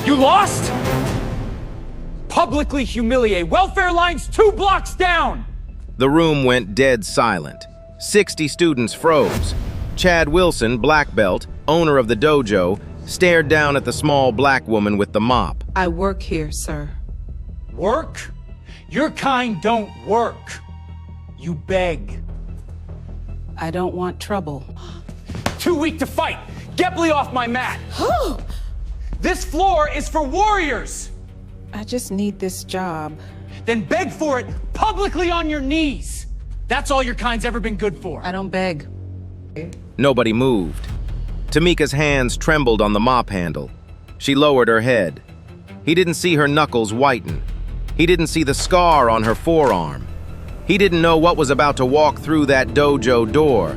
You lost? Publicly humiliate. Welfare lines 2 blocks down. The room went dead silent. 60 students froze. Chad Wilson, black belt, owner of the dojo, stared down at the small black woman with the mop. I work here, sir. Work? Your kind don't work. You beg. I don't want trouble. Too weak to fight. Gepley off my mat. This floor is for warriors. I just need this job. Then beg for it publicly on your knees. That's all your kind's ever been good for. I don't beg. Nobody moved. Tamika's hands trembled on the mop handle. She lowered her head. He didn't see her knuckles whiten. He didn't see the scar on her forearm. He didn't know what was about to walk through that dojo door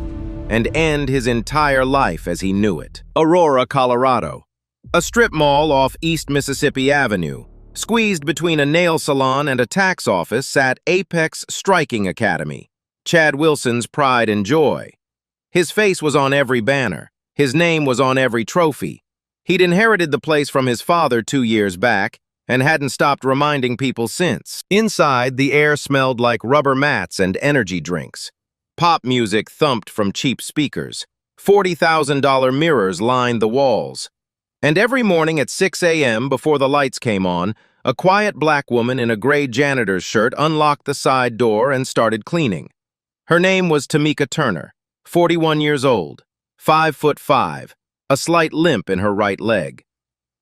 and end his entire life as he knew it. Aurora, Colorado. A strip mall off East Mississippi Avenue. Squeezed between a nail salon and a tax office sat Apex Striking Academy, Chad Wilson's pride and joy. His face was on every banner. His name was on every trophy. He'd inherited the place from his father 2 years back and hadn't stopped reminding people since. Inside, the air smelled like rubber mats and energy drinks. Pop music thumped from cheap speakers. $40,000 mirrors lined the walls. And every morning at 6 a.m. before the lights came on, a quiet black woman in a gray janitor's shirt unlocked the side door and started cleaning. Her name was Tamika Turner, 41 years old, 5'5", a slight limp in her right leg.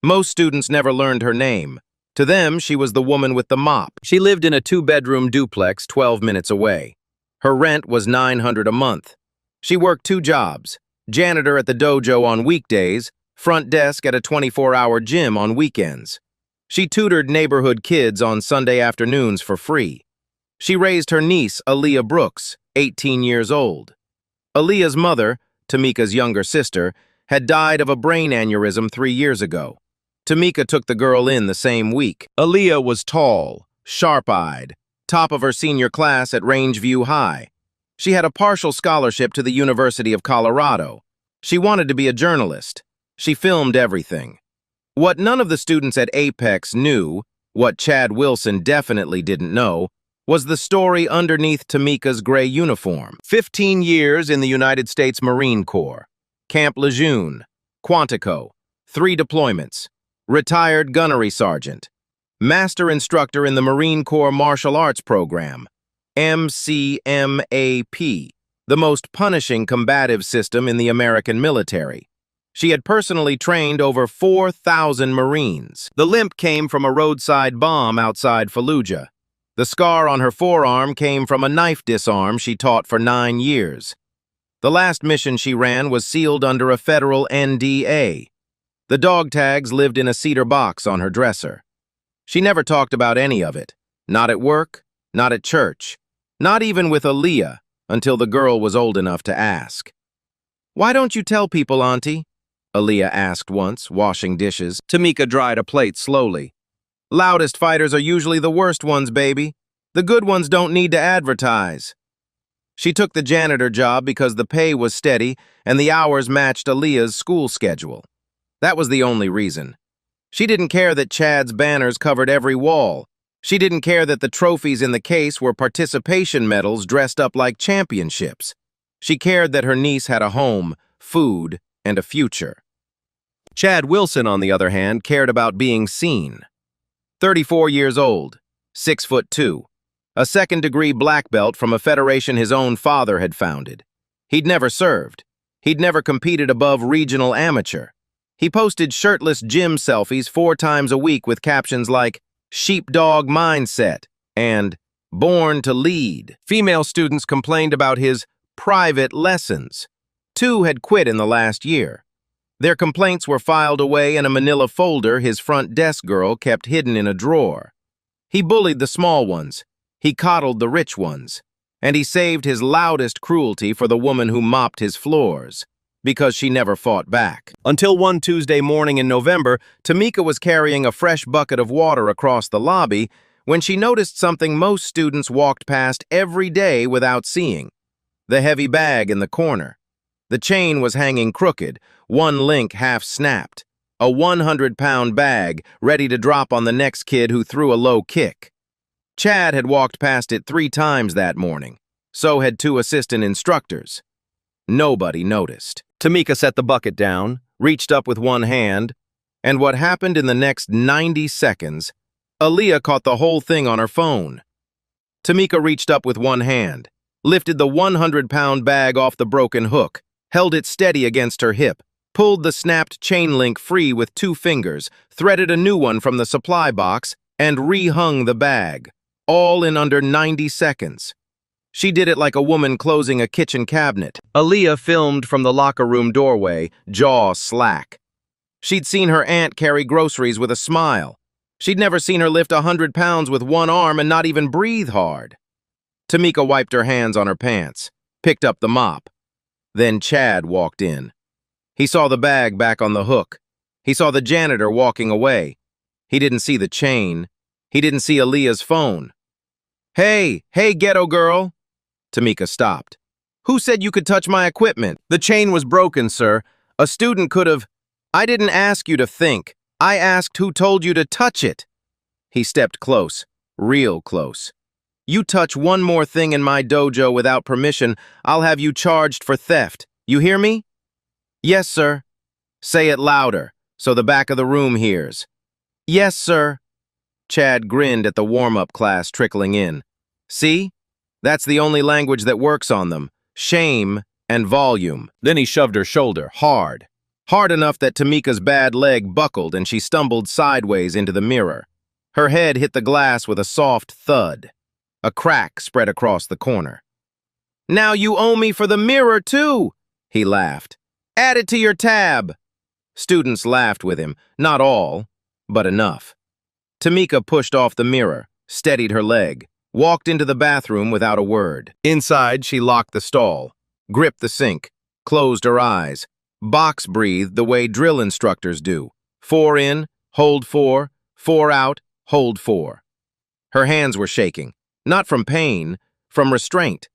Most students never learned her name. To them, she was the woman with the mop. She lived in a 2-bedroom duplex 12 minutes away. Her rent was $900 a month. She worked 2 jobs, janitor at the dojo on weekdays, front desk at a 24-hour gym on weekends. She tutored neighborhood kids on Sunday afternoons for free. She raised her niece, Aaliyah Brooks, 18 years old. Aaliyah's mother, Tamika's younger sister, had died of a brain aneurysm 3 years ago. Tamika took the girl in the same week. Aaliyah was tall, sharp-eyed, top of her senior class at Rangeview High. She had a partial scholarship to the University of Colorado. She wanted to be a journalist. She filmed everything. What none of the students at Apex knew, what Chad Wilson definitely didn't know, was the story underneath Tamika's gray uniform. 15 years in the United States Marine Corps. Camp Lejeune, Quantico, 3 deployments. Retired gunnery sergeant. Master instructor in the Marine Corps Martial Arts Program, MCMAP, the most punishing combative system in the American military. She had personally trained over 4,000 Marines. The limp came from a roadside bomb outside Fallujah. The scar on her forearm came from a knife disarm she taught for 9 years. The last mission she ran was sealed under a federal NDA. The dog tags lived in a cedar box on her dresser. She never talked about any of it. Not at work, not at church, not even with Aaliyah, until the girl was old enough to ask. "Why don't you tell people, Auntie?" Aaliyah asked once, washing dishes. Tamika dried a plate slowly. "Loudest fighters are usually the worst ones, baby. The good ones don't need to advertise." She took the janitor job because the pay was steady and the hours matched Aaliyah's school schedule. That was the only reason. She didn't care that Chad's banners covered every wall. She didn't care that the trophies in the case were participation medals dressed up like championships. She cared that her niece had a home, food, and a future. Chad Wilson, on the other hand, cared about being seen. 34 years old, 6'2", a second-degree black belt from a federation his own father had founded. He'd never served. He'd never competed above regional amateur. He posted shirtless gym selfies 4 times a week with captions like, "Sheepdog Mindset," and "Born to Lead." Female students complained about his private lessons. 2 had quit in the last year. Their complaints were filed away in a manila folder his front desk girl kept hidden in a drawer. He bullied the small ones. He coddled the rich ones. And he saved his loudest cruelty for the woman who mopped his floors, because she never fought back. Until one Tuesday morning in November, Tamika was carrying a fresh bucket of water across the lobby when she noticed something most students walked past every day without seeing: the heavy bag in the corner. The chain was hanging crooked, one link half snapped. a 100-pound bag ready to drop on the next kid who threw a low kick. Chad had walked past it 3 times that morning. So had 2 assistant instructors. Nobody noticed. Tamika set the bucket down, reached up with one hand, and what happened in the next 90 seconds, Aaliyah caught the whole thing on her phone. Tamika reached up with one hand, lifted the 100-pound bag off the broken hook, held it steady against her hip, pulled the snapped chain link free with 2 fingers, threaded a new one from the supply box, and rehung the bag, all in under 90 seconds. She did it like a woman closing a kitchen cabinet. Aaliyah filmed from the locker room doorway, jaw slack. She'd seen her aunt carry groceries with a smile. She'd never seen her lift 100 pounds with one arm and not even breathe hard. Tamika wiped her hands on her pants, picked up the mop. Then Chad walked in. He saw the bag back on the hook. He saw the janitor walking away. He didn't see the chain. He didn't see Aaliyah's phone. Hey, ghetto girl. Tamika stopped. Who said you could touch my equipment? The chain was broken, sir. A student could have... I didn't ask you to think. I asked who told you to touch it. He stepped close, real close. You touch one more thing in my dojo without permission, I'll have you charged for theft. You hear me? Yes, sir. Say it louder, so the back of the room hears. Yes, sir. Chad grinned at the warm-up class trickling in. See? That's the only language that works on them. Shame and volume. Then he shoved her shoulder, hard. Hard enough that Tamika's bad leg buckled and she stumbled sideways into the mirror. Her head hit the glass with a soft thud. A crack spread across the corner. Now you owe me for the mirror, too, he laughed. Add it to your tab. Students laughed with him, not all, but enough. Tamika pushed off the mirror, steadied her leg, walked into the bathroom without a word. Inside, she locked the stall, gripped the sink, closed her eyes, box breathed the way drill instructors do. 4 in, hold 4, 4 out, hold 4. Her hands were shaking, not from pain, from restraint.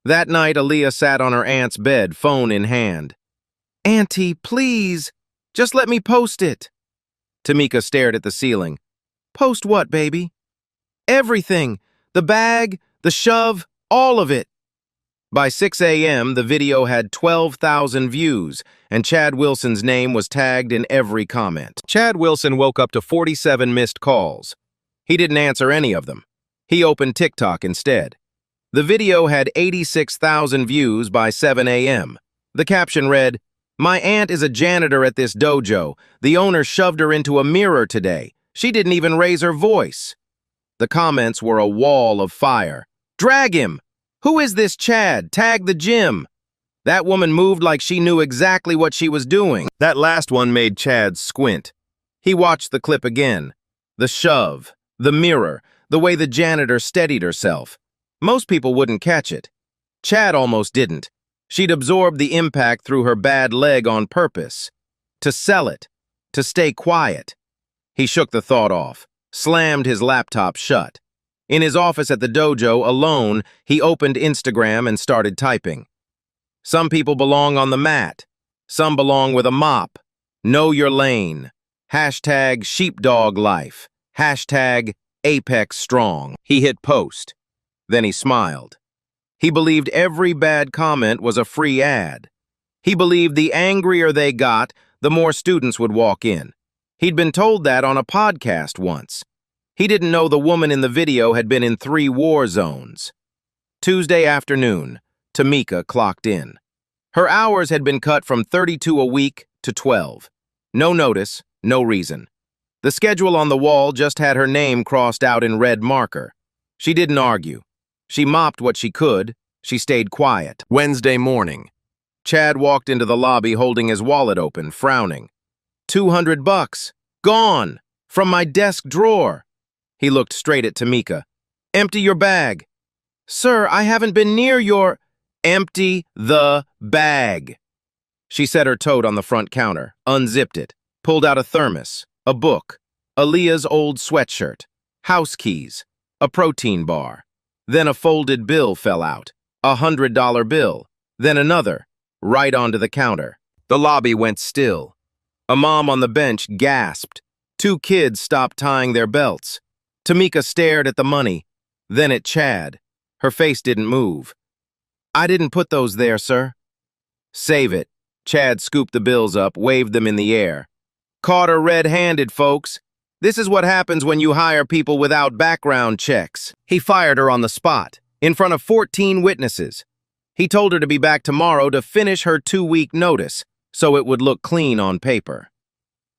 That night, Aaliyah sat on her aunt's bed, phone in hand. Auntie, please, just let me post it. Tamika stared at the ceiling. Post what, baby? Everything. The bag, the shove, all of it. By 6 a.m., the video had 12,000 views, and Chad Wilson's name was tagged in every comment. Chad Wilson woke up to 47 missed calls. He didn't answer any of them. He opened TikTok instead. The video had 86,000 views by 7 a.m. The caption read, My aunt is a janitor at this dojo. The owner shoved her into a mirror today. She didn't even raise her voice. The comments were a wall of fire. Drag him! Who is this Chad? Tag the gym. That woman moved like she knew exactly what she was doing. That last one made Chad squint. He watched the clip again. The shove, the mirror, the way the janitor steadied herself. Most people wouldn't catch it. Chad almost didn't. She'd absorbed the impact through her bad leg on purpose. To sell it. To stay quiet. He shook the thought off, slammed his laptop shut. In his office at the dojo, alone, he opened Instagram and started typing. Some people belong on the mat. Some belong with a mop. Know your lane. Hashtag sheepdog life. Hashtag Apex strong. He hit post. Then he smiled. He believed every bad comment was a free ad. He believed the angrier they got, the more students would walk in. He'd been told that on a podcast once. He didn't know the woman in the video had been in 3 war zones. Tuesday afternoon, Tamika clocked in. Her hours had been cut from 32 a week to 12. No notice, no reason. The schedule on the wall just had her name crossed out in red marker. She didn't argue. She mopped what she could. She stayed quiet. Wednesday morning. Chad walked into the lobby holding his wallet open, frowning. $200. Gone. From my desk drawer. He looked straight at Tamika. Empty your bag. Sir, I haven't been near your... Empty the bag. She set her tote on the front counter, unzipped it, pulled out a thermos, a book, Aaliyah's old sweatshirt, house keys, a protein bar. Then a folded bill fell out, a $100 bill, then another, right onto the counter. The lobby went still. A mom on the bench gasped. Two kids stopped tying their belts. Tamika stared at the money, then at Chad. Her face didn't move. "I didn't put those there, sir." "Save it." Chad scooped the bills up, waved them in the air. "Caught her red-handed, folks. This is what happens when you hire people without background checks." He fired her on the spot, in front of 14 witnesses. He told her to be back tomorrow to finish her 2-week notice, so it would look clean on paper.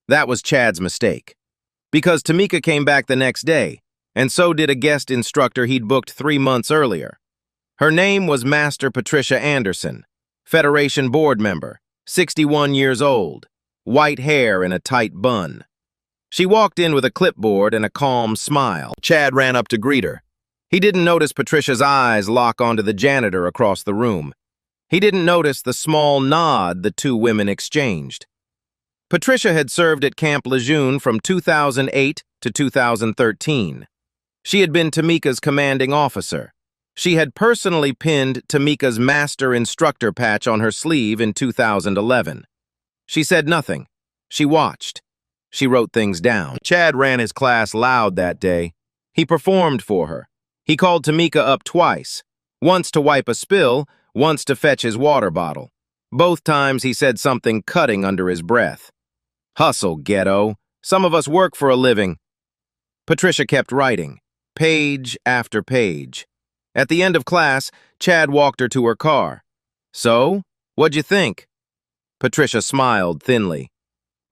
That was Chad's mistake. Because Tamika came back the next day, and so did a guest instructor he'd booked 3 months earlier. Her name was Master Patricia Anderson, Federation board member, 61 years old, white hair in a tight bun. She walked in with a clipboard and a calm smile. Chad ran up to greet her. He didn't notice Patricia's eyes lock onto the janitor across the room. He didn't notice the small nod the two women exchanged. Patricia had served at Camp Lejeune from 2008 to 2013. She had been Tamika's commanding officer. She had personally pinned Tamika's master instructor patch on her sleeve in 2011. She said nothing. She watched. She wrote things down. Chad ran his class loud that day. He performed for her. He called Tamika up twice, once to wipe a spill, once to fetch his water bottle. Both times he said something cutting under his breath. "Hustle, ghetto. Some of us work for a living." Patricia kept writing, page after page. At the end of class, Chad walked her to her car. "So, what'd you think?" Patricia smiled thinly.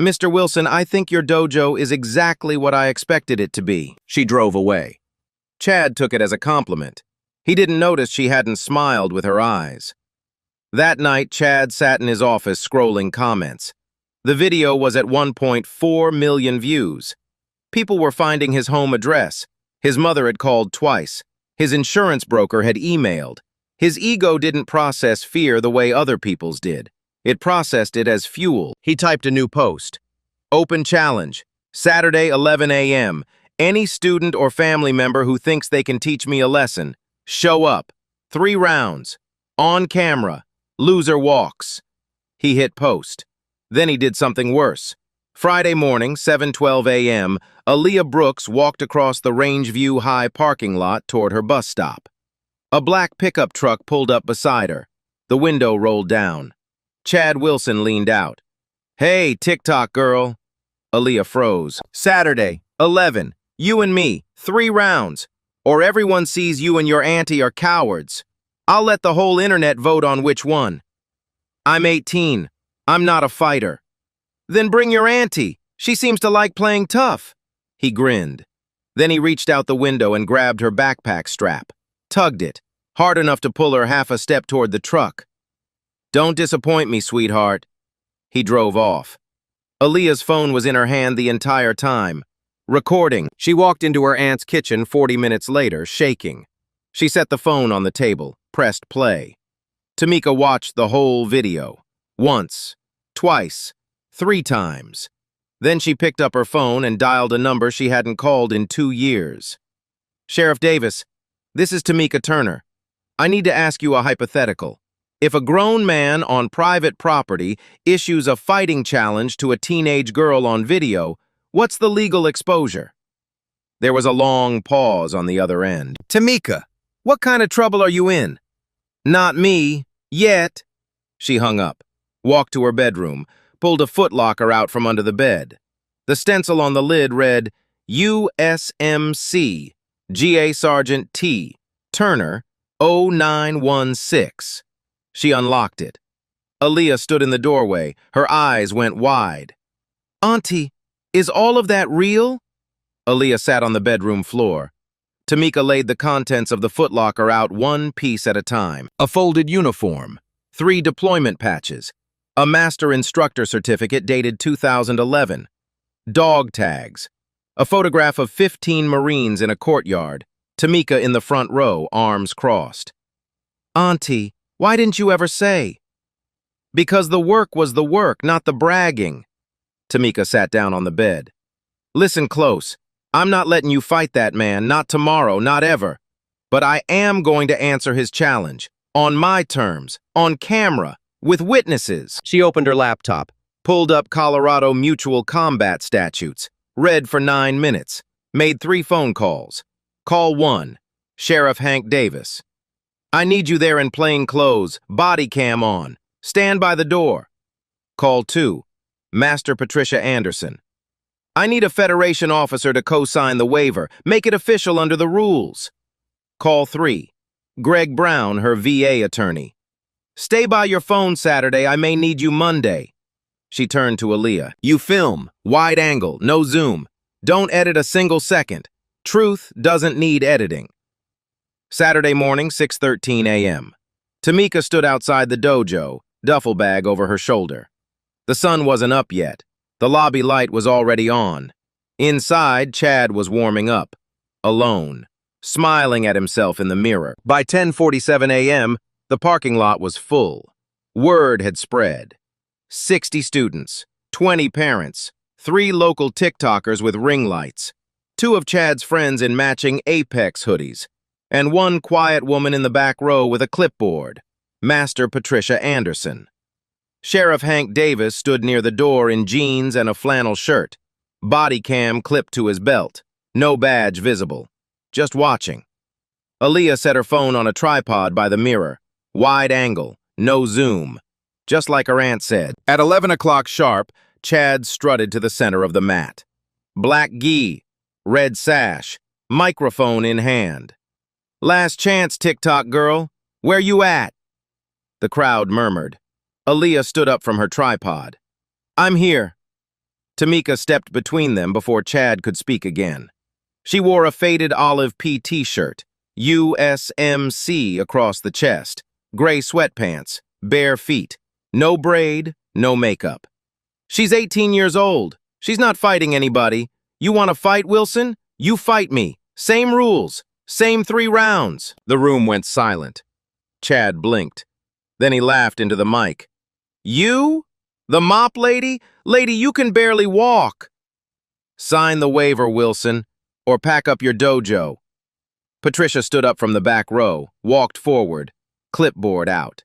"Mr. Wilson, I think your dojo is exactly what I expected it to be." She drove away. Chad took it as a compliment. He didn't notice she hadn't smiled with her eyes. That night, Chad sat in his office scrolling comments. The video was at 1.4 million views. People were finding his home address. His mother had called twice. His insurance broker had emailed. His ego didn't process fear the way other people's did. It processed it as fuel. He typed a new post. "Open challenge. Saturday, 11 a.m. Any student or family member who thinks they can teach me a lesson, show up. 3 rounds. On camera. Loser walks." He hit post. Then he did something worse. Friday morning, 7:12 a.m., Aaliyah Brooks walked across the Rangeview High parking lot toward her bus stop. A black pickup truck pulled up beside her. The window rolled down. Chad Wilson leaned out. "Hey, TikTok girl." Aaliyah froze. "Saturday, 11, you and me, 3 rounds. Or everyone sees you and your auntie are cowards. I'll let the whole internet vote on which one." "I'm 18. I'm not a fighter." "Then bring your auntie. She seems to like playing tough." He grinned. Then he reached out the window and grabbed her backpack strap, tugged it, hard enough to pull her half a step toward the truck. "Don't disappoint me, sweetheart." He drove off. Aaliyah's phone was in her hand the entire time, recording. She walked into her aunt's kitchen 40 minutes later, shaking. She set the phone on the table, pressed play. Tamika watched the whole video. Once, twice, 3 times. Then she picked up her phone and dialed a number she hadn't called in 2 years. "Sheriff Davis, this is Tamika Turner. I need to ask you a hypothetical. If a grown man on private property issues a fighting challenge to a teenage girl on video, what's the legal exposure?" There was a long pause on the other end. "Tamika, what kind of trouble are you in?" "Not me. Yet." She hung up, walked to her bedroom, pulled a footlocker out from under the bed. The stencil on the lid read, USMC, G.A. Sergeant T. Turner, 0916. She unlocked it. Aaliyah stood in the doorway. Her eyes went wide. "Auntie, is all of that real?" Aaliyah sat on the bedroom floor. Tamika laid the contents of the footlocker out one piece at a time. A folded uniform, 3 deployment patches, a master instructor certificate dated 2011, dog tags, a photograph of 15 Marines in a courtyard, Tamika in the front row, arms crossed. "Auntie, why didn't you ever say?" "Because the work was the work, not the bragging." Tamika sat down on the bed. "Listen close. I'm not letting you fight that man, not tomorrow, not ever. But I am going to answer his challenge, on my terms, on camera, with witnesses." She opened her laptop. pulled up Colorado Mutual Combat statutes, read for 9 minutes, made 3 phone calls. Call 1, Sheriff Hank Davis. I need you there in plain clothes, body cam on. Stand by the door. Call 2, Master Patricia Anderson. I need a Federation officer to co-sign the waiver. Make it official under the rules. Call 3, Greg Brown, her VA attorney. Stay by your phone Saturday. I may need you Monday. She turned to Aaliyah. You film, wide angle, no zoom. Don't edit a single second. Truth doesn't need editing. Saturday morning, 6:13 a.m. Tamika stood outside the dojo, duffel bag over her shoulder. The sun wasn't up yet. The lobby light was already on. Inside, Chad was warming up, alone, smiling at himself in the mirror. By 10:47 a.m., the parking lot was full. Word had spread. 60 students, 20 parents, 3 local TikTokers with ring lights, 2 of Chad's friends in matching Apex hoodies, and 1 quiet woman in the back row with a clipboard, Master Patricia Anderson. Sheriff Hank Davis stood near the door in jeans and a flannel shirt, body cam clipped to his belt, no badge visible, just watching. Aaliyah set her phone on a tripod by the mirror, wide angle, no zoom, just like her aunt said. At 11 o'clock sharp, Chad strutted to the center of the mat. Black gi, red sash, microphone in hand. Last chance, TikTok girl. Where you at? The crowd murmured. Aaliyah stood up from her tripod. I'm here. Tamika stepped between them before Chad could speak again. She wore a faded olive PT shirt, USMC across the chest, gray sweatpants, bare feet, no braid, no makeup. She's 18 years old. She's not fighting anybody. You want to fight, Wilson? You fight me. Same rules. Same 3 rounds. The room went silent. Chad blinked. Then he laughed into the mic. You? The mop lady? Lady, you can barely walk. Sign the waiver, Wilson, or pack up your dojo. Patricia stood up from the back row, walked forward, clipboard out.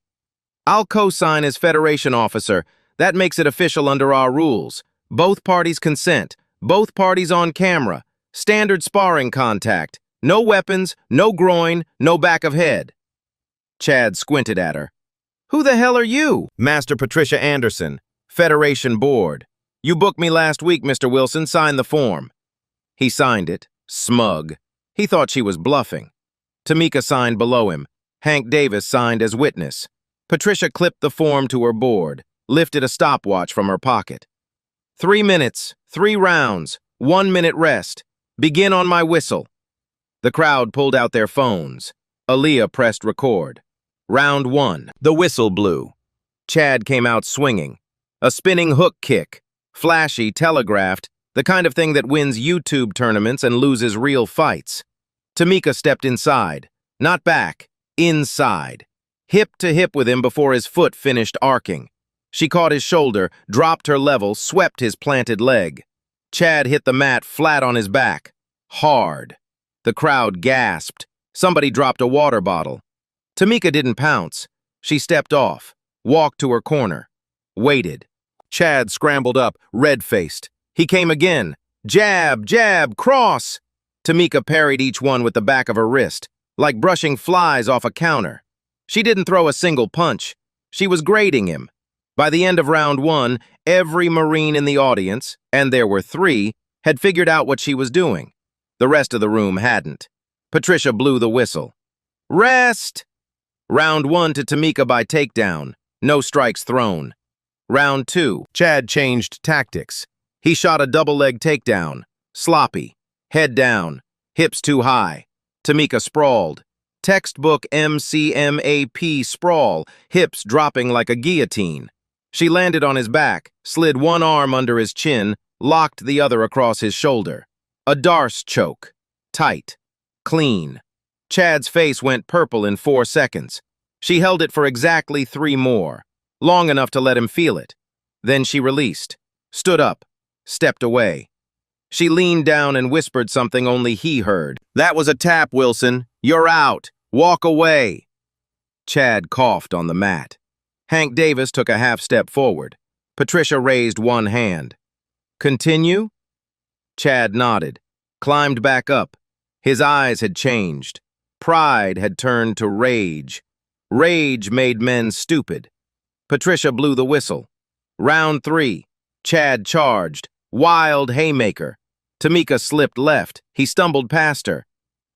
I'll co-sign as Federation officer. That makes it official under our rules. Both parties consent. Both parties on camera. Standard sparring contact. No weapons, no groin, no back of head. Chad squinted at her. Who the hell are you? Master Patricia Anderson, Federation Board. You booked me last week, Mr. Wilson. Sign the form. He signed it, smug. He thought she was bluffing. Tamika signed below him. Hank Davis signed as witness. Patricia clipped the form to her board, lifted a stopwatch from her pocket. 3 minutes, 3 rounds, 1 minute rest. Begin on my whistle. The crowd pulled out their phones. Aaliyah pressed record. Round 1. The whistle blew. Chad came out swinging. A spinning hook kick. Flashy, telegraphed, the kind of thing that wins YouTube tournaments and loses real fights. Tamika stepped inside. Not back. Inside. Hip to hip with him before his foot finished arcing. She caught his shoulder, dropped her level, swept his planted leg. Chad hit the mat flat on his back. Hard. The crowd gasped. Somebody dropped a water bottle. Tamika didn't pounce. She stepped off, walked to her corner, waited. Chad scrambled up, red-faced. He came again. Jab, jab, cross. Tamika parried each one with the back of her wrist, like brushing flies off a counter. She didn't throw a single punch. She was grading him. By the end of round 1, every Marine in the audience, and there were 3, had figured out what she was doing. The rest of the room hadn't. Patricia blew the whistle. Rest! Round 1 to Tamika by takedown. No strikes thrown. Round 2, Chad changed tactics. He shot a double-leg takedown. Sloppy. Head down. Hips too high. Tamika sprawled. Textbook MCMAP sprawl, hips dropping like a guillotine. She landed on his back, slid one arm under his chin, locked the other across his shoulder. A Darce choke. Tight. Clean. Chad's face went purple in 4 seconds. She held it for exactly 3 more, long enough to let him feel it. Then she released, stood up, stepped away. She leaned down and whispered something only he heard. That was a tap, Wilson. You're out. Walk away. Chad coughed on the mat. Hank Davis took a half step forward. Patricia raised one hand. Continue? Chad nodded, climbed back up. His eyes had changed. Pride had turned to rage. Rage made men stupid. Patricia blew the whistle. Round 3. Chad charged. Wild haymaker. Tamika slipped left. He stumbled past her.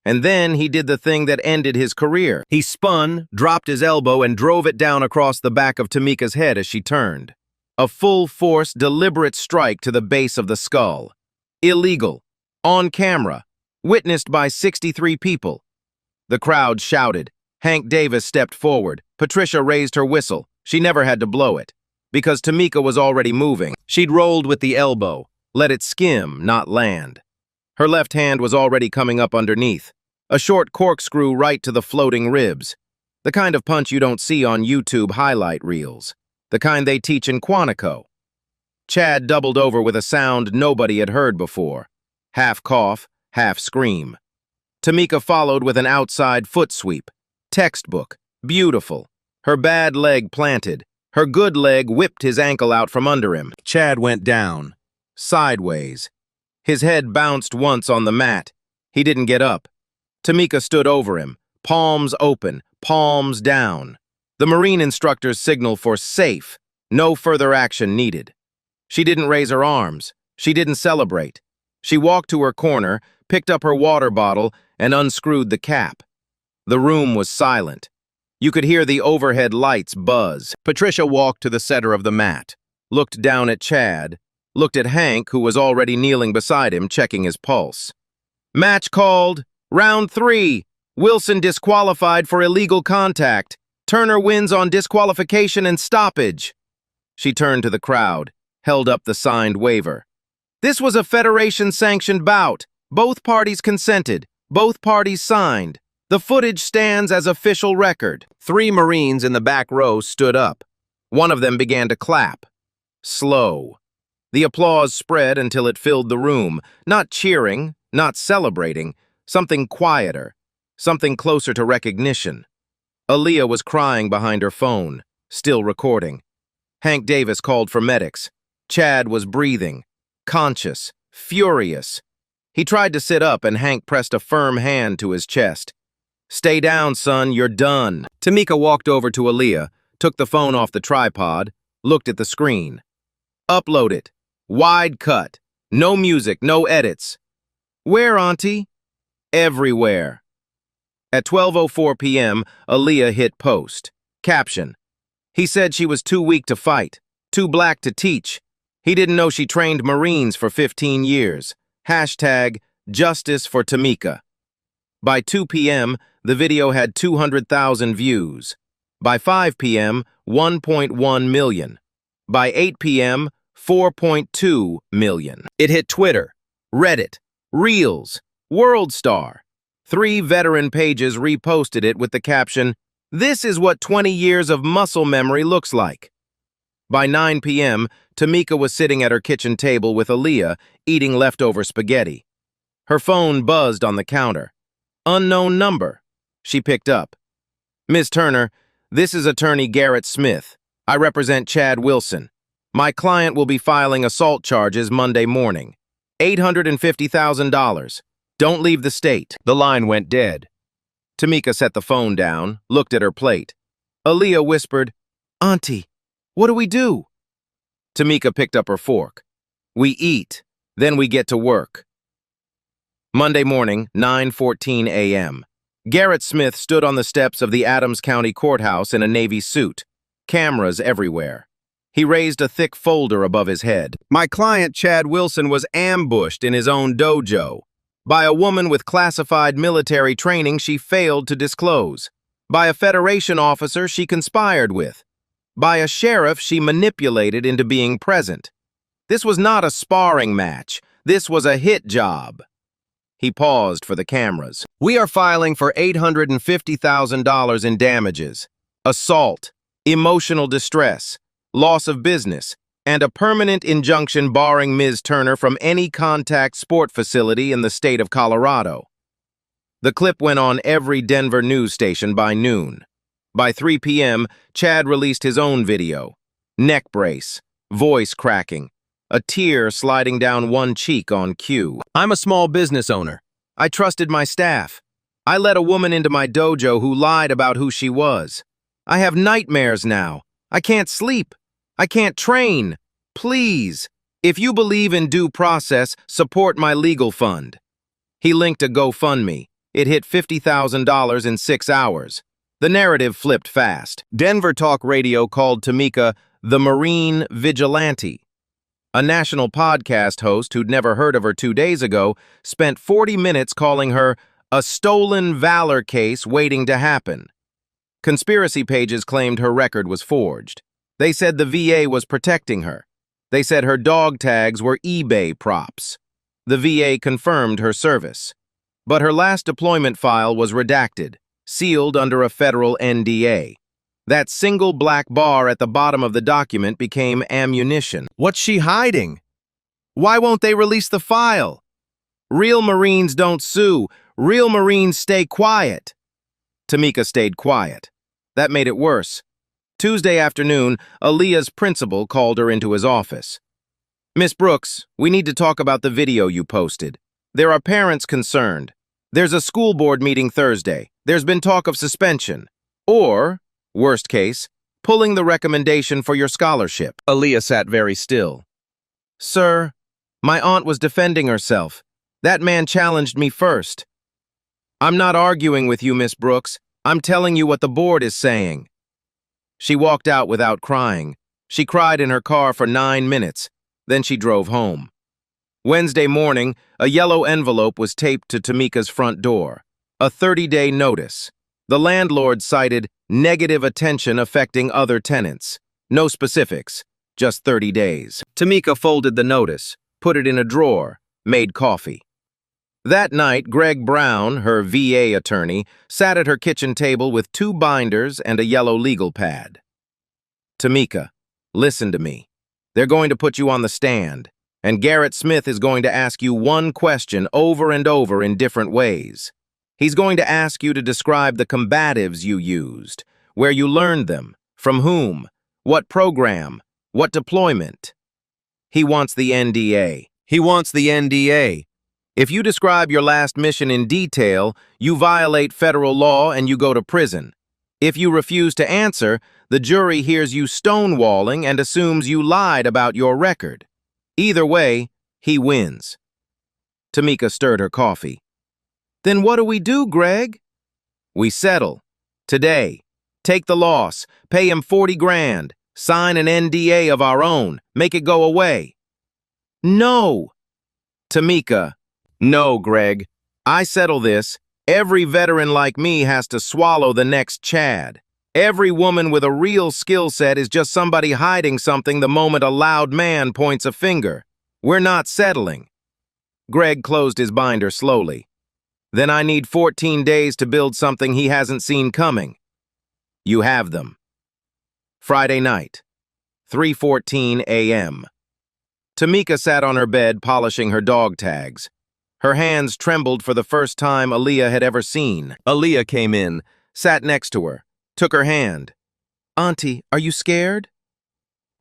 And then he did the thing that ended his career. He spun, dropped his elbow, and drove it down across the back of Tamika's head as she turned. A full-force, deliberate strike to the base of the skull. Illegal. On camera. Witnessed by 63 people. The crowd shouted. Hank Davis stepped forward. Patricia raised her whistle. She never had to blow it. Because Tamika was already moving. She'd rolled with the elbow. Let it skim, not land. Her left hand was already coming up underneath. A short corkscrew right to the floating ribs. The kind of punch you don't see on YouTube highlight reels. The kind they teach in Quantico. Chad doubled over with a sound nobody had heard before. Half cough, half scream. Tamika followed with an outside foot sweep. Textbook. Beautiful. Her bad leg planted. Her good leg whipped his ankle out from under him. Chad went down. Sideways. His head bounced once on the mat. He didn't get up. Tamika stood over him, palms open, palms down. The Marine instructor's signal for safe. No further action needed. She didn't raise her arms. She didn't celebrate. She walked to her corner, picked up her water bottle, and unscrewed the cap. The room was silent. You could hear the overhead lights buzz. Patricia walked to the center of the mat, looked down at Chad, looked at Hank, who was already kneeling beside him, checking his pulse. Match called. Round 3. Wilson disqualified for illegal contact. Turner wins on disqualification and stoppage. She turned to the crowd, held up the signed waiver. This was a Federation-sanctioned bout. Both parties consented. Both parties signed. The footage stands as official record. 3 Marines in the back row stood up. One of them began to clap. Slow. The applause spread until it filled the room. Not cheering, not celebrating. Something quieter. Something closer to recognition. Aaliyah was crying behind her phone, still recording. Hank Davis called for medics. Chad was breathing. Conscious. Furious. He tried to sit up and Hank pressed a firm hand to his chest. Stay down, son, you're done. Tamika walked over to Aaliyah, took the phone off the tripod, looked at the screen. Upload it. Wide cut. No music, no edits. Where, Auntie? Everywhere. At 12:04 p.m., Aaliyah hit post. Caption. He said she was too weak to fight, too black to teach. He didn't know she trained Marines for 15 years. Hashtag Justice for Tamika. By 2 p.m., the video had 200,000 views. By 5 p.m., 1.1 million. By 8 p.m., 4.2 million. It hit Twitter, Reddit, Reels, WorldStar. 3 veteran pages reposted it with the caption, "This is what 20 years of muscle memory looks like." By 9 p.m., Tamika was sitting at her kitchen table with Aaliyah, eating leftover spaghetti. Her phone buzzed on the counter. Unknown number. She picked up. Ms. Turner, this is attorney Garrett Smith. I represent Chad Wilson. My client will be filing assault charges Monday morning. $850,000. Don't leave the state. The line went dead. Tamika set the phone down, looked at her plate. Aaliyah whispered, Auntie, what do we do? Tamika picked up her fork. We eat, then we get to work. Monday morning, 9:14 a.m. Garrett Smith stood on the steps of the Adams County Courthouse in a navy suit. Cameras everywhere. He raised a thick folder above his head. My client, Chad Wilson, was ambushed in his own dojo. By a woman with classified military training she failed to disclose. By a Federation officer she conspired with. By a sheriff she manipulated into being present. This was not a sparring match. This was a hit job. He paused for the cameras. We are filing for $850,000 in damages, assault, emotional distress, loss of business, and a permanent injunction barring Ms. Turner from any contact sport facility in the state of Colorado. The clip went on every Denver news station by noon. By 3 p.m., Chad released his own video. Neck brace. voice cracking, a tear sliding down one cheek on cue. I'm a small business owner. I trusted my staff. I let a woman into my dojo who lied about who she was. I have nightmares now. I can't sleep. I can't train. Please, if you believe in due process, support my legal fund. He linked a GoFundMe. It hit $50,000 in 6 hours. The narrative flipped fast. Denver Talk Radio called Tamika the Marine Vigilante. A national podcast host who'd never heard of her 2 days ago spent 40 minutes calling her a stolen valor case waiting to happen. Conspiracy pages claimed her record was forged. They said the VA was protecting her. They said her dog tags were eBay props. The VA confirmed her service. But her last deployment file was redacted, sealed under a federal NDA. That single black bar at the bottom of the document became ammunition. What's she hiding? Why won't they release the file? Real Marines don't sue. Real Marines stay quiet. Tamika stayed quiet. That made it worse. Tuesday afternoon, Aaliyah's principal called her into his office. Miss Brooks, we need to talk about the video you posted. There are parents concerned. There's a school board meeting Thursday. There's been talk of suspension. Or, worst case, pulling the recommendation for your scholarship. Aaliyah sat very still. Sir, my aunt was defending herself. That man challenged me first. I'm not arguing with you, Miss Brooks. I'm telling you what the board is saying. She walked out without crying. She cried in her car for 9 minutes. Then she drove home. Wednesday morning, a yellow envelope was taped to Tamika's front door. A 30-day notice. The landlord cited negative attention affecting other tenants. No specifics, just 30 days. Tamika folded the notice, put it in a drawer, made coffee. That night, Greg Brown, her VA attorney, sat at her kitchen table with 2 binders and a yellow legal pad. Tamika, listen to me. They're going to put you on the stand, and Garrett Smith is going to ask you one question over and over in different ways. He's going to ask you to describe the combatives you used, where you learned them, from whom, what program, what deployment. He wants the NDA. He wants the NDA. If you describe your last mission in detail, you violate federal law and you go to prison. If you refuse to answer, the jury hears you stonewalling and assumes you lied about your record. Either way, he wins. Tamika stirred her coffee. Then what do we do, Greg? We settle. Today. Take the loss. Pay him 40 grand. Sign an NDA of our own. Make it go away. No. Tamika. No, Greg. I settle this. Every veteran like me has to swallow the next Chad. Every woman with a real skill set is just somebody hiding something the moment a loud man points a finger. We're not settling. Greg closed his binder slowly. Then I need 14 days to build something he hasn't seen coming. You have them. Friday night, 3:14 a.m. Tamika sat on her bed polishing her dog tags. Her hands trembled for the first time Aaliyah had ever seen. Aaliyah came in, sat next to her, took her hand. Auntie, are you scared?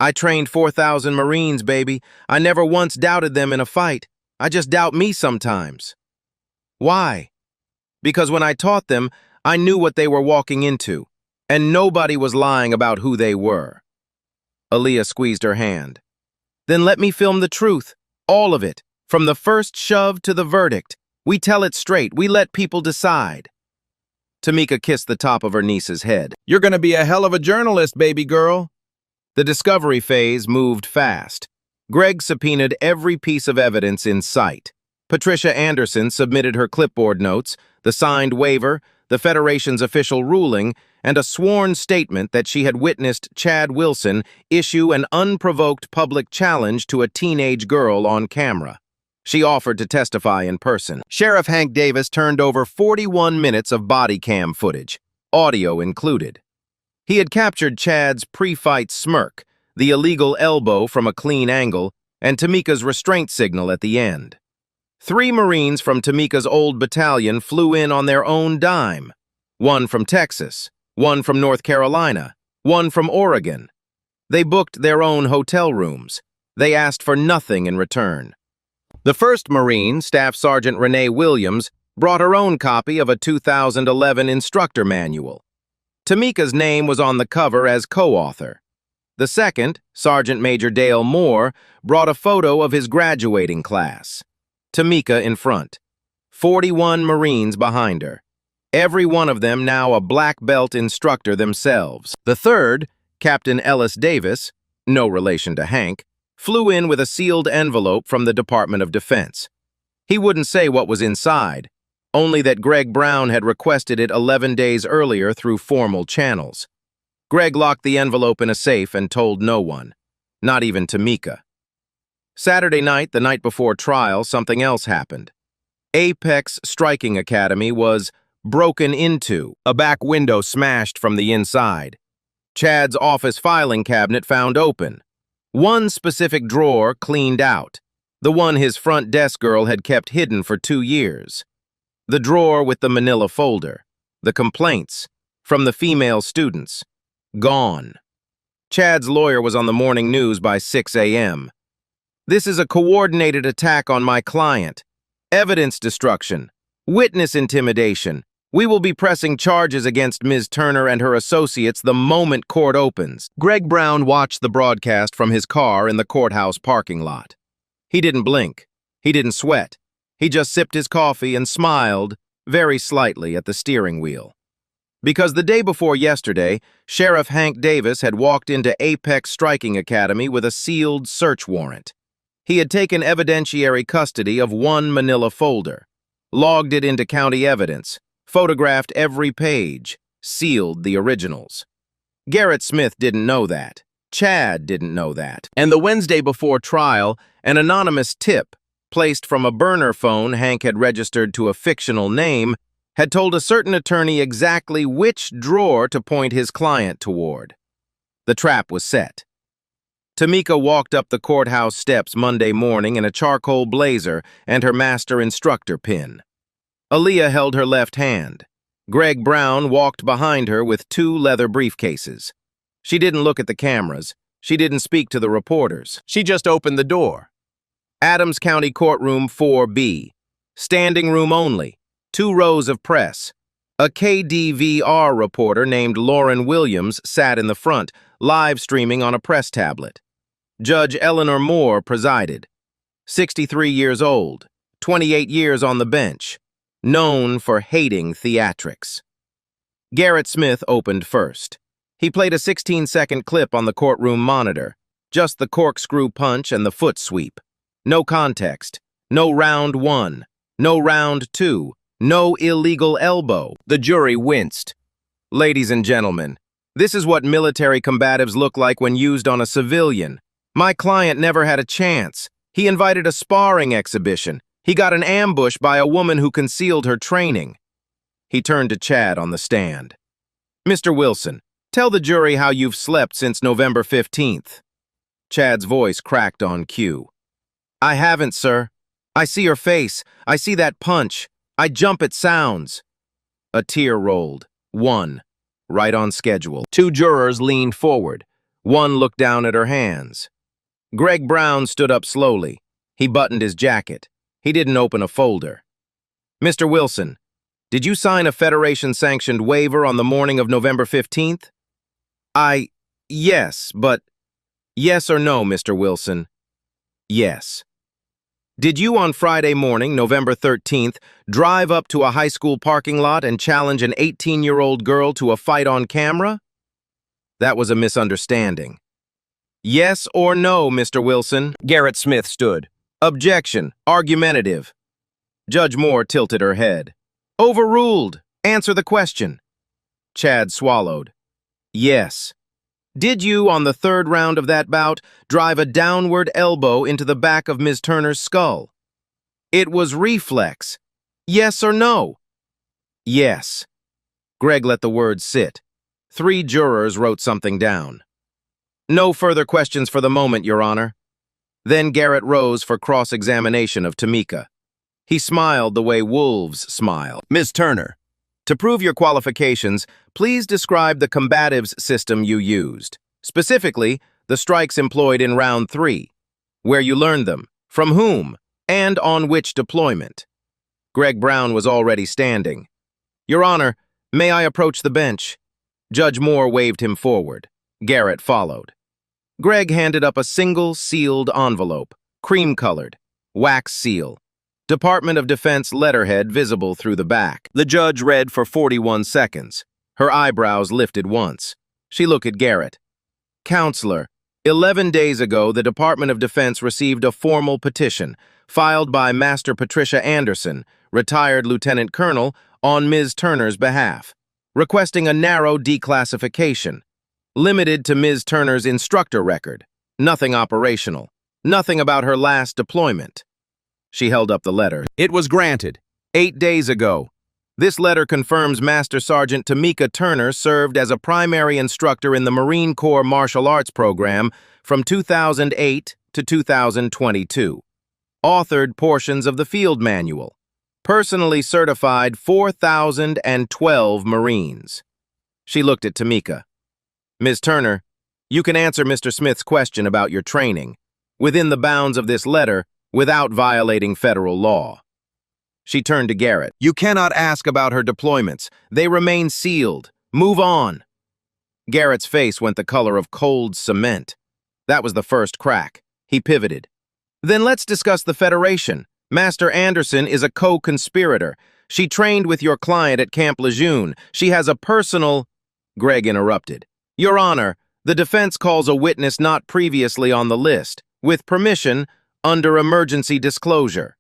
I trained 4,000 Marines, baby. I never once doubted them in a fight. I just doubt me sometimes. Why? Because when I taught them, I knew what they were walking into, and nobody was lying about who they were. Aaliyah squeezed her hand. Then let me film the truth, all of it. From the first shove to the verdict, we tell it straight, we let people decide. Tamika kissed the top of her niece's head. You're gonna be a hell of a journalist, baby girl. The discovery phase moved fast. Greg subpoenaed every piece of evidence in sight. Patricia Anderson submitted her clipboard notes, the signed waiver, the Federation's official ruling, and a sworn statement that she had witnessed Chad Wilson issue an unprovoked public challenge to a teenage girl on camera. She offered to testify in person. Sheriff Hank Davis turned over 41 minutes of body cam footage, audio included. He had captured Chad's pre-fight smirk, the illegal elbow from a clean angle, and Tamika's restraint signal at the end. 3 Marines from Tamika's old battalion flew in on their own dime. 1 from Texas, 1 from North Carolina, 1 from Oregon. They booked their own hotel rooms. They asked for nothing in return. The first Marine, Staff Sergeant Renee Williams, brought her own copy of a 2011 instructor manual. Tamika's name was on the cover as co-author. The second, Sergeant Major Dale Moore, brought a photo of his graduating class. Tamika in front. 41 Marines behind her. Every one of them now a black belt instructor themselves. The third, Captain Ellis Davis, no relation to Hank, flew in with a sealed envelope from the Department of Defense. He wouldn't say what was inside, only that Greg Brown had requested it 11 days earlier through formal channels. Greg locked the envelope in a safe and told no one, not even Tamika. Saturday night, the night before trial, something else happened. Apex Striking Academy was broken into, a back window smashed from the inside. Chad's office filing cabinet found open. One specific drawer cleaned out, the one his front desk girl had kept hidden for 2 years. The drawer with the manila folder, the complaints from the female students, gone. Chad's lawyer was on the morning news by 6 a.m. This is a coordinated attack on my client. Evidence destruction, witness intimidation. We will be pressing charges against Ms. Turner and her associates the moment court opens. Greg Brown watched the broadcast from his car in the courthouse parking lot. He didn't blink. He didn't sweat. He just sipped his coffee and smiled, very slightly, at the steering wheel. Because the day before yesterday, Sheriff Hank Davis had walked into Apex Striking Academy with a sealed search warrant. He had taken evidentiary custody of one manila folder, logged it into county evidence, photographed every page, sealed the originals. Garrett Smith didn't know that. Chad didn't know that. And the Wednesday before trial, an anonymous tip, placed from a burner phone Hank had registered to a fictional name, had told a certain attorney exactly which drawer to point his client toward. The trap was set. Tamika walked up the courthouse steps Monday morning in a charcoal blazer and her master instructor pin. Aaliyah held her left hand. Greg Brown walked behind her with 2 leather briefcases. She didn't look at the cameras. She didn't speak to the reporters. She just opened the door. Adams County Courtroom 4B. Standing room only. 2 rows of press. A KDVR reporter named Lauren Williams sat in the front, live streaming on a press tablet. Judge Eleanor Moore presided. 63 years old, 28 years on the bench. Known for hating theatrics. Garrett Smith opened first. He played a 16-second clip on the courtroom monitor, just the corkscrew punch and the foot sweep. No context, no round 1, no round 2, no illegal elbow. The jury winced. Ladies and gentlemen, this is what military combatives look like when used on a civilian. My client never had a chance. He invited a sparring exhibition. He got an ambush by a woman who concealed her training. He turned to Chad on the stand. Mr. Wilson, tell the jury how you've slept since November 15th. Chad's voice cracked on cue. I haven't, sir. I see your face. I see that punch. I jump at sounds. A tear rolled. 1. Right on schedule. 2 jurors leaned forward. 1 looked down at her hands. Greg Brown stood up slowly. He buttoned his jacket. He didn't open a folder. Mr. Wilson, did you sign a Federation-sanctioned waiver on the morning of November 15th? Yes, but... Yes or no, Mr. Wilson? Yes. Did you on Friday morning, November 13th, drive up to a high school parking lot and challenge an 18-year-old girl to a fight on camera? That was a misunderstanding. Yes or no, Mr. Wilson? Garrett Smith stood. Objection. Argumentative. Judge Moore tilted her head. Overruled. Answer the question. Chad swallowed. Yes. Did you, on the 3rd round of that bout, drive a downward elbow into the back of Ms. Turner's skull? It was reflex. Yes or no? Yes. Greg let the words sit. 3 jurors wrote something down. No further questions for the moment, Your Honor. Then Garrett rose for cross-examination of Tamika. He smiled the way wolves smile. Ms. Turner, to prove your qualifications, please describe the combatives system you used. Specifically, the strikes employed in round 3, where you learned them, from whom, and on which deployment. Greg Brown was already standing. Your Honor, may I approach the bench? Judge Moore waved him forward. Garrett followed. Greg handed up a single sealed envelope, cream-colored, wax seal. Department of Defense letterhead visible through the back. The judge read for 41 seconds. Her eyebrows lifted once. She looked at Garrett. Counselor, 11 days ago, the Department of Defense received a formal petition filed by Master Patricia Anderson, retired Lieutenant Colonel, on Ms. Turner's behalf, requesting a narrow declassification, limited to Ms. Turner's instructor record, nothing operational, nothing about her last deployment. She held up the letter. It was granted. 8 days ago. This letter confirms Master Sergeant Tamika Turner served as a primary instructor in the Marine Corps Martial Arts Program from 2008 to 2022. Authored portions of the field manual. Personally certified 4,012 Marines. She looked at Tamika. Ms. Turner, you can answer Mr. Smith's question about your training, within the bounds of this letter, without violating federal law. She turned to Garrett. You cannot ask about her deployments. They remain sealed. Move on. Garrett's face went the color of cold cement. That was the first crack. He pivoted. Then let's discuss the Federation. Master Anderson is a co-conspirator. She trained with your client at Camp Lejeune. She has a personal... Greg interrupted. Your Honor, the defense calls a witness not previously on the list, with permission, under emergency disclosure.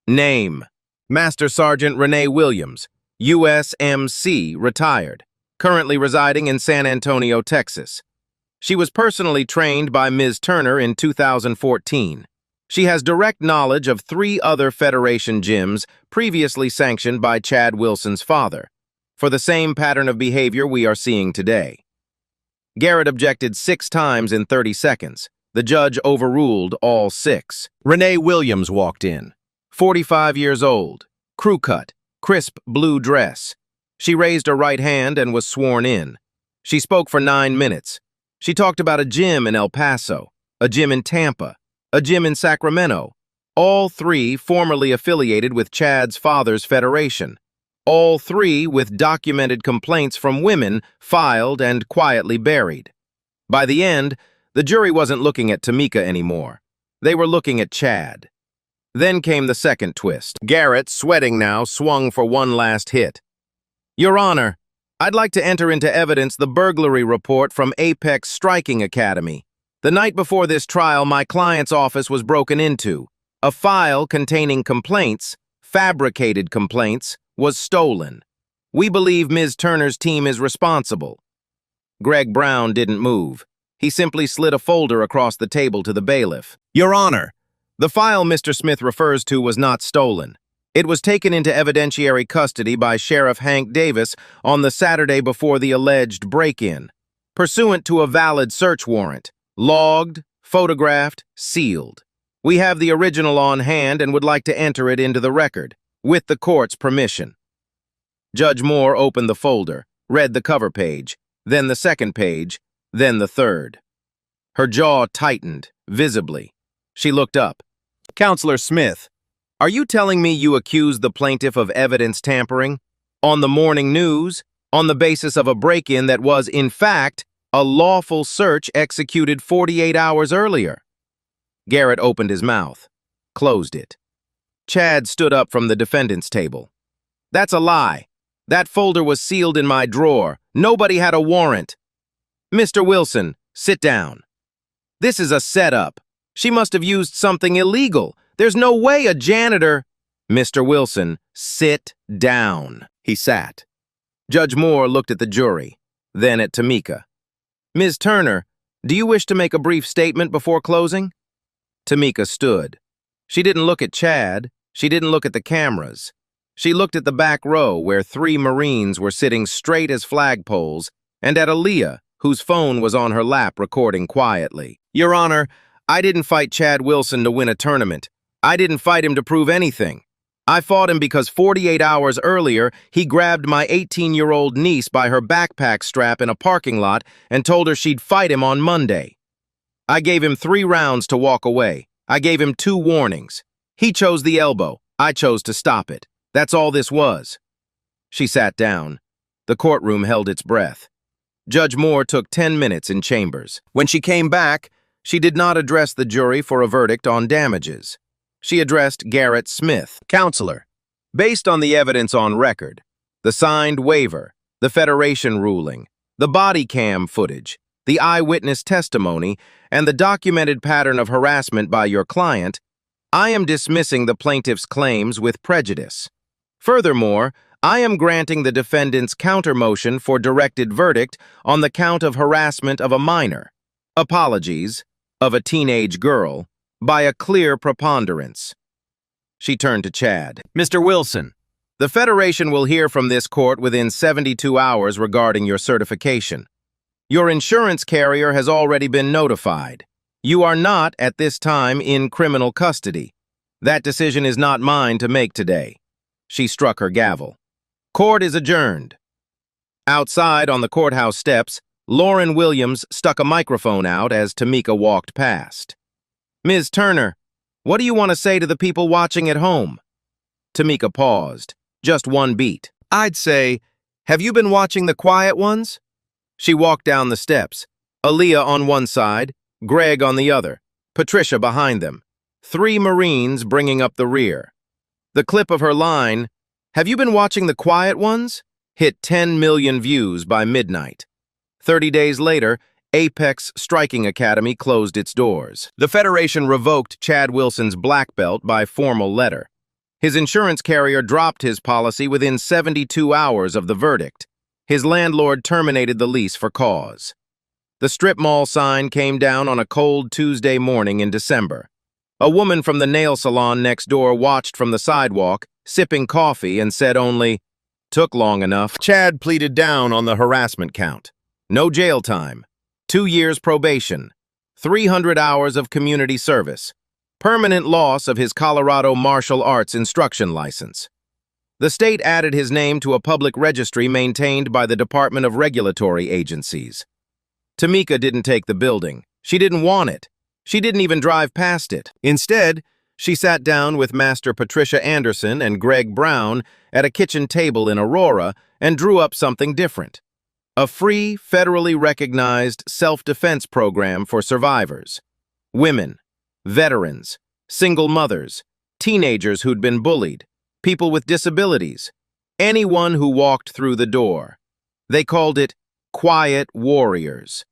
Name: Master Sergeant Renee Williams, USMC, retired, currently residing in San Antonio, Texas. She was personally trained by Ms. Turner in 2014. She has direct knowledge of 3 other Federation gyms previously sanctioned by Chad Wilson's father, for the same pattern of behavior we are seeing today. Garrett objected 6 times in 30 seconds. The judge overruled all 6. Renee Williams walked in. 45 years old, crew cut, crisp blue dress. She raised her right hand and was sworn in. She spoke for 9 minutes. She talked about a gym in El Paso, a gym in Tampa, a gym in Sacramento, all 3 formerly affiliated with Chad's father's federation, all 3 with documented complaints from women filed and quietly buried. By the end, the jury wasn't looking at Tamika anymore. They were looking at Chad. Then came the second twist. Garrett, sweating now, swung for one last hit. Your Honor, I'd like to enter into evidence the burglary report from Apex Striking Academy. The night before this trial, my client's office was broken into. A file containing complaints, fabricated complaints, was stolen. We believe Ms. Turner's team is responsible. Greg Brown didn't move. He simply slid a folder across the table to the bailiff. Your Honor, the file Mr. Smith refers to was not stolen. It was taken into evidentiary custody by Sheriff Hank Davis on the Saturday before the alleged break-in, pursuant to a valid search warrant, logged, photographed, sealed. We have the original on hand and would like to enter it into the record, with the court's permission. Judge Moore opened the folder, read the cover page, then the second page, then the third. Her jaw tightened, visibly. She looked up. Counselor Smith, are you telling me you accused the plaintiff of evidence tampering? On the morning news? On the basis of a break-in that was, in fact, a lawful search executed 48 hours earlier? Garrett opened his mouth, closed it. Chad stood up from the defendant's table. That's a lie. That folder was sealed in my drawer. Nobody had a warrant. Mr. Wilson, sit down. This is a setup. She must have used something illegal. There's no way a janitor... Mr. Wilson, sit down. He sat. Judge Moore looked at the jury, then at Tamika. Ms. Turner, do you wish to make a brief statement before closing? Tamika stood. She didn't look at Chad. She didn't look at the cameras. She looked at the back row where 3 Marines were sitting straight as flagpoles, and at Aaliyah, whose phone was on her lap recording quietly. Your Honor, I didn't fight Chad Wilson to win a tournament. I didn't fight him to prove anything. I fought him because 48 hours earlier, he grabbed my 18-year-old niece by her backpack strap in a parking lot and told her she'd fight him on Monday. I gave him 3 rounds to walk away. I gave him 2 warnings. He chose the elbow. I chose to stop it. That's all this was. She sat down. The courtroom held its breath. Judge Moore took 10 minutes in chambers. When she came back, she did not address the jury for a verdict on damages. She addressed Garrett Smith. Counselor, based on the evidence on record, the signed waiver, the Federation ruling, the body cam footage, the eyewitness testimony, and the documented pattern of harassment by your client, I am dismissing the plaintiff's claims with prejudice. Furthermore, I am granting the defendant's countermotion for directed verdict on the count of harassment of a minor, apologies, of a teenage girl, by a clear preponderance. She turned to Chad. Mr. Wilson, the Federation will hear from this court within 72 hours regarding your certification. Your insurance carrier has already been notified. You are not, at this time, in criminal custody. That decision is not mine to make today. She struck her gavel. Court is adjourned. Outside on the courthouse steps, Lauren Williams stuck a microphone out as Tamika walked past. Ms. Turner, what do you want to say to the people watching at home? Tamika paused. Just one beat. I'd say, have you been watching The Quiet Ones? She walked down the steps. Aaliyah on one side, Greg on the other, Patricia behind them. 3 Marines bringing up the rear. The clip of her line, have you been watching The Quiet Ones? Hit 10 million views by midnight. 30 days later, Apex Striking Academy closed its doors. The Federation revoked Chad Wilson's black belt by formal letter. His insurance carrier dropped his policy within 72 hours of the verdict. His landlord terminated the lease for cause. The strip mall sign came down on a cold Tuesday morning in December. A woman from the nail salon next door watched from the sidewalk, sipping coffee, and said only, "Took long enough." Chad pleaded down on the harassment count. No jail time, 2 years probation, 300 hours of community service, permanent loss of his Colorado martial arts instruction license. The state added his name to a public registry maintained by the Department of Regulatory Agencies. Tamika didn't take the building. She didn't want it. She didn't even drive past it. Instead, she sat down with Master Patricia Anderson and Greg Brown at a kitchen table in Aurora and drew up something different. A free, federally recognized self-defense program for survivors. Women, veterans, single mothers, teenagers who'd been bullied, people with disabilities, anyone who walked through the door. They called it Quiet Warriors.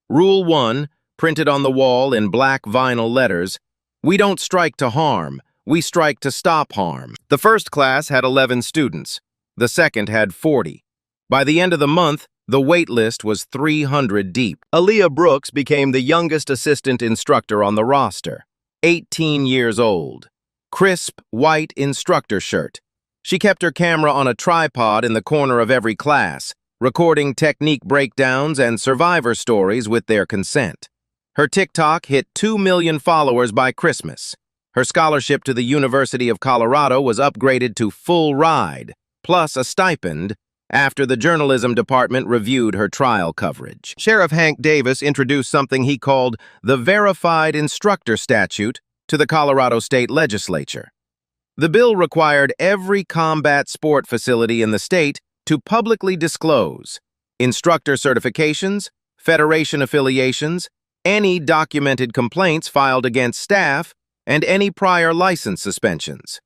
Rule 1, printed on the wall in black vinyl letters, we don't strike to harm, we strike to stop harm. The first class had 11 students. The second had 40. By the end of the month, the wait list was 300 deep. Aaliyah Brooks became the youngest assistant instructor on the roster, 18 years old. Crisp, white instructor shirt. She kept her camera on a tripod in the corner of every class, recording technique breakdowns and survivor stories with their consent. Her TikTok hit 2 million followers by Christmas. Her scholarship to the University of Colorado was upgraded to full ride, plus a stipend, after the journalism department reviewed her trial coverage. Sheriff Hank Davis introduced something he called the Verified Instructor Statute to the Colorado State Legislature. The bill required every combat sport facility in the state to publicly disclose instructor certifications, federation affiliations, any documented complaints filed against staff, and any prior license suspensions.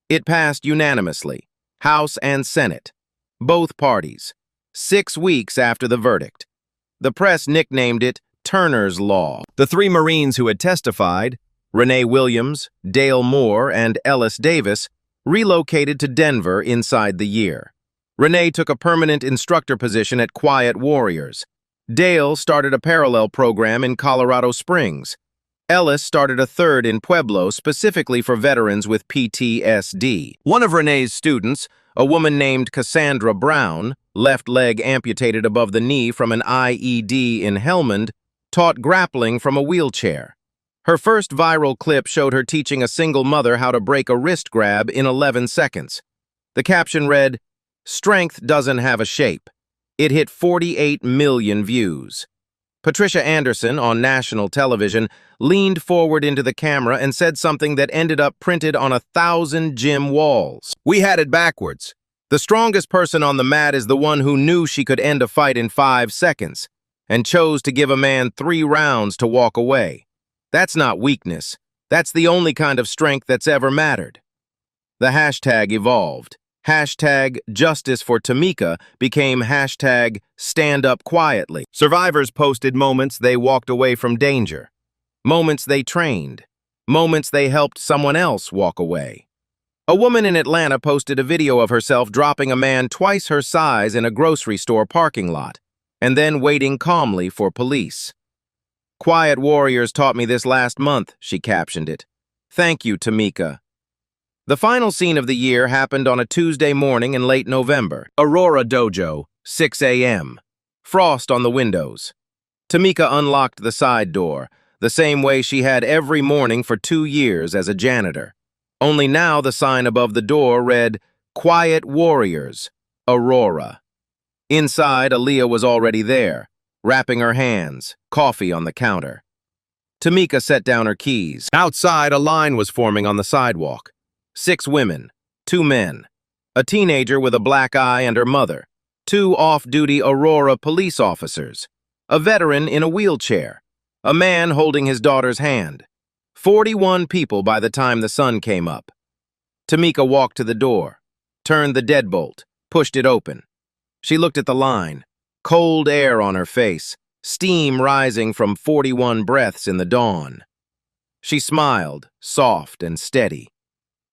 It passed unanimously, House and Senate, both parties, 6 weeks after the verdict. The press nicknamed it Turner's Law. The 3 Marines who had testified, Renee Williams, Dale Moore, and Ellis Davis, relocated to Denver inside the year. Renee took a permanent instructor position at Quiet Warriors. Dale started a parallel program in Colorado Springs. Ellis started a third in Pueblo specifically for veterans with PTSD. One of Renee's students, a woman named Cassandra Brown, left leg amputated above the knee from an IED in Helmand, taught grappling from a wheelchair. Her first viral clip showed her teaching a single mother how to break a wrist grab in 11 seconds. The caption read, "Strength doesn't have a shape." It hit 48 million views. Patricia Anderson, on national television, leaned forward into the camera and said something that ended up printed on 1,000 gym walls. We had it backwards. The strongest person on the mat is the one who knew she could end a fight in 5 seconds and chose to give a man 3 rounds to walk away. That's not weakness. That's the only kind of strength that's ever mattered. The hashtag evolved. Hashtag Justice for Tamika became hashtag Stand Up Quietly. Survivors posted moments they walked away from danger, moments they trained, moments they helped someone else walk away. A woman in Atlanta posted a video of herself dropping a man twice her size in a grocery store parking lot, and then waiting calmly for police. "Quiet warriors taught me this last month," she captioned it. "Thank you, Tamika." The final scene of the year happened on a Tuesday morning in late November. Aurora Dojo, 6 a.m. Frost on the windows. Tamika unlocked the side door, the same way she had every morning for 2 years as a janitor. Only now the sign above the door read, "Quiet Warriors, Aurora." Inside, Aaliyah was already there, wrapping her hands, coffee on the counter. Tamika set down her keys. Outside, a line was forming on the sidewalk. 6 women, 2 men, a teenager with a black eye and her mother, 2 off-duty Aurora police officers, a veteran in a wheelchair, a man holding his daughter's hand. 41 people by the time the sun came up. Tamika walked to the door, turned the deadbolt, pushed it open. She looked at the line, cold air on her face, steam rising from 41 breaths in the dawn. She smiled, soft and steady.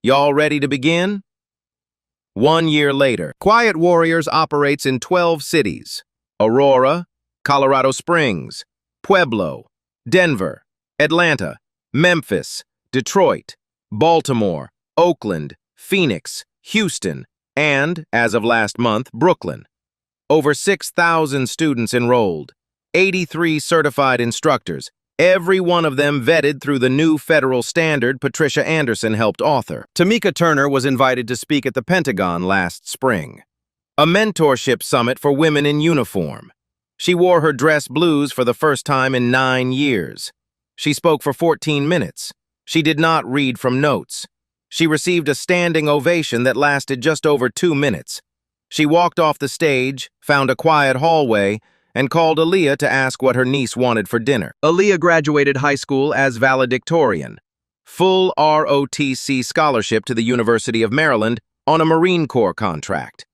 "Y'all ready to begin?" 1 year later, Quiet Warriors operates in 12 cities: Aurora, Colorado Springs, Pueblo, Denver, Atlanta, Memphis, Detroit, Baltimore, Oakland, Phoenix, Houston, and, as of last month, Brooklyn. Over 6,000 students enrolled, 83 certified instructors, every one of them vetted through the new federal standard Patricia Anderson helped author. Tamika Turner was invited to speak at the Pentagon last spring, a mentorship summit for women in uniform. She wore her dress blues for the first time in 9 years. She spoke for 14 minutes. She did not read from notes. She received a standing ovation that lasted just over 2 minutes. She walked off the stage, found a quiet hallway, and called Aaliyah to ask what her niece wanted for dinner. Aaliyah graduated high school as valedictorian, full ROTC scholarship to the University of Maryland on a Marine Corps contract.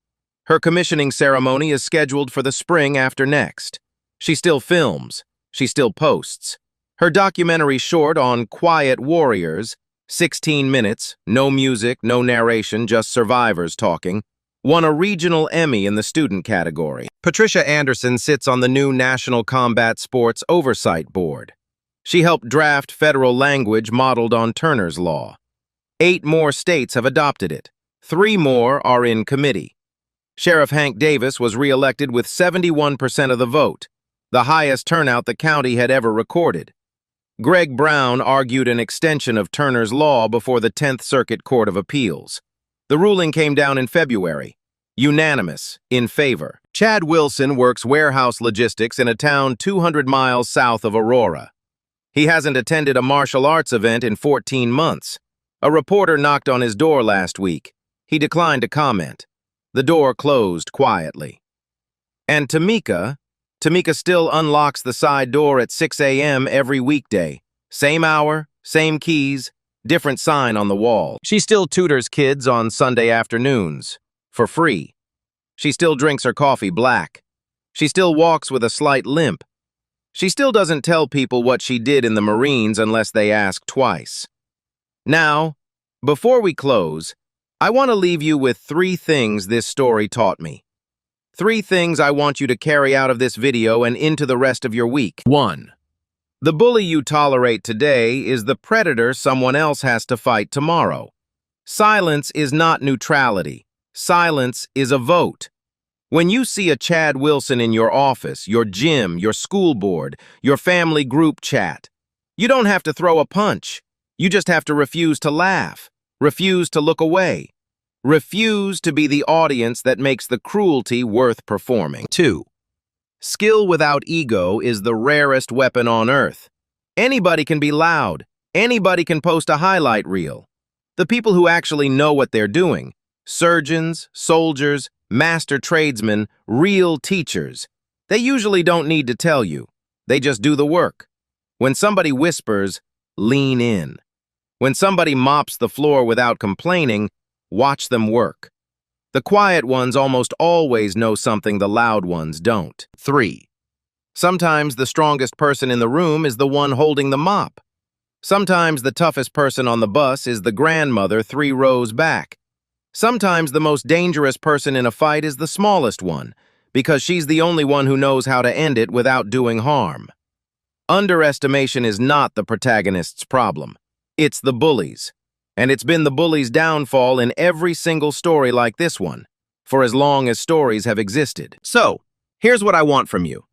Her commissioning ceremony is scheduled for the spring after next. She still films. She still posts. Her documentary short on Quiet Warriors, 16 minutes, no music, no narration, just survivors talking, won a regional Emmy in the student category. Patricia Anderson sits on the new National Combat Sports Oversight Board. She helped draft federal language modeled on Turner's Law. 8 more states have adopted it. 3 more are in committee. Sheriff Hank Davis was re-elected with 71% of the vote, the highest turnout the county had ever recorded. Greg Brown argued an extension of Turner's Law before the 10th Circuit Court of Appeals. The ruling came down in February. Unanimous, in favor. Chad Wilson works warehouse logistics in a town 200 miles south of Aurora. He hasn't attended a martial arts event in 14 months. A reporter knocked on his door last week. He declined to comment. The door closed quietly. And Tamika still unlocks the side door at 6 a.m. every weekday. Same hour, same keys, different sign on the wall. She still tutors kids on Sunday afternoons. For free. She still drinks her coffee black. She still walks with a slight limp. She still doesn't tell people what she did in the Marines unless they ask twice. Now, before we close, I want to leave you with 3 things this story taught me. 3 things I want you to carry out of this video and into the rest of your week. 1. The bully you tolerate today is the predator someone else has to fight tomorrow. Silence is not neutrality. Silence is a vote. When you see a Chad Wilson in your office, your gym, your school board, your family group chat, you don't have to throw a punch. You just have to refuse to laugh, refuse to look away, refuse to be the audience that makes the cruelty worth performing. 2. Skill without ego is the rarest weapon on earth. Anybody can be loud. Anybody can post a highlight reel. The people who actually know what they're doing, surgeons, soldiers, master tradesmen, real teachers, they usually don't need to tell you. They just do the work. When somebody whispers, lean in. When somebody mops the floor without complaining, watch them work. The quiet ones almost always know something the loud ones don't. 3. Sometimes the strongest person in the room is the one holding the mop. Sometimes the toughest person on the bus is the grandmother 3 rows back. Sometimes the most dangerous person in a fight is the smallest one, because she's the only one who knows how to end it without doing harm. Underestimation is not the protagonist's problem. It's the bullies. And it's been the bully's downfall in every single story like this one, for as long as stories have existed. So, here's what I want from you.